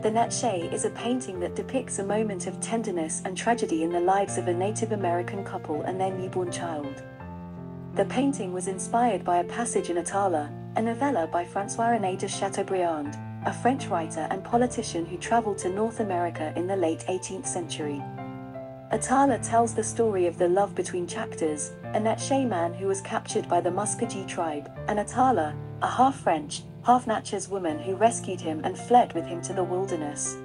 The Natchez is a painting that depicts a moment of tenderness and tragedy in the lives of a Native American couple and their newborn child. The painting was inspired by a passage in Atala, a novella by François-René de Chateaubriand, a French writer and politician who traveled to North America in the late 18th century. Atala tells the story of the love between Natchez, a Natchez man who was captured by the Muskogee tribe, and Atala, a half-French, half-Natchez woman who rescued him and fled with him to the wilderness.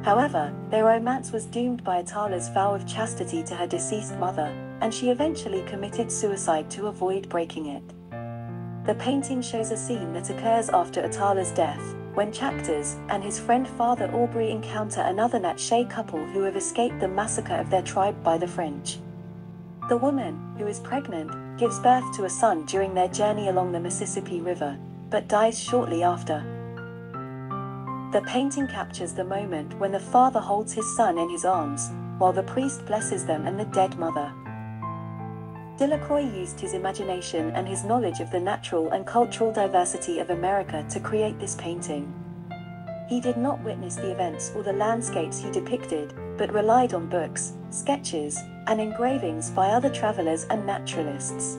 However, their romance was doomed by Atala's vow of chastity to her deceased mother, and she eventually committed suicide to avoid breaking it. The painting shows a scene that occurs after Atala's death, when Natchez and his friend Father Aubrey encounter another Natchez couple who have escaped the massacre of their tribe by the French. The woman, who is pregnant, gives birth to a son during their journey along the Mississippi River, but dies shortly after. The painting captures the moment when the father holds his son in his arms, while the priest blesses them and the dead mother. Delacroix used his imagination and his knowledge of the natural and cultural diversity of America to create this painting. He did not witness the events or the landscapes he depicted, but relied on books, sketches, and engravings by other travelers and naturalists.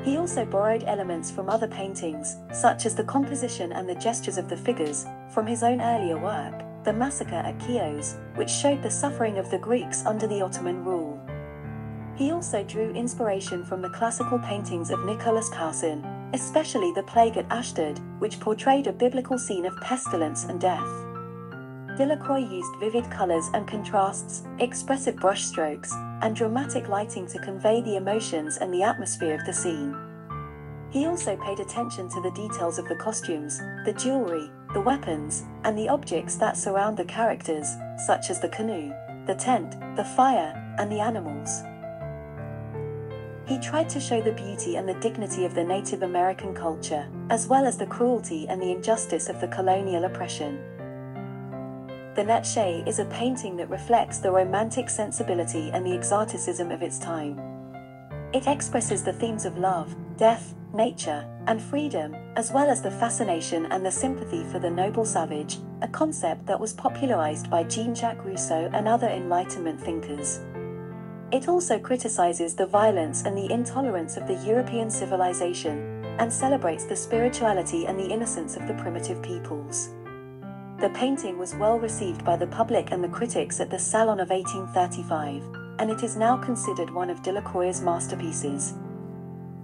He also borrowed elements from other paintings, such as the composition and the gestures of the figures, from his own earlier work, The Massacre at Chios, which showed the suffering of the Greeks under the Ottoman rule. He also drew inspiration from the classical paintings of Nicholas Poussin, especially The Plague at Ashdod, which portrayed a biblical scene of pestilence and death. Delacroix used vivid colors and contrasts, expressive brushstrokes, and dramatic lighting to convey the emotions and the atmosphere of the scene. He also paid attention to the details of the costumes, the jewelry, the weapons, and the objects that surround the characters, such as the canoe, the tent, the fire, and the animals. He tried to show the beauty and the dignity of the Native American culture, as well as the cruelty and the injustice of the colonial oppression. The Natchez is a painting that reflects the romantic sensibility and the exoticism of its time. It expresses the themes of love, death, nature, and freedom, as well as the fascination and the sympathy for the noble savage, a concept that was popularized by Jean-Jacques Rousseau and other Enlightenment thinkers. It also criticizes the violence and the intolerance of the European civilization, and celebrates the spirituality and the innocence of the primitive peoples. The painting was well received by the public and the critics at the Salon of 1835, and it is now considered one of Delacroix's masterpieces.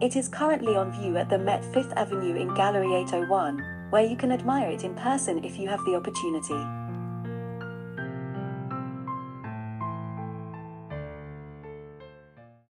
It is currently on view at the Met Fifth Avenue in Gallery 801, where you can admire it in person if you have the opportunity.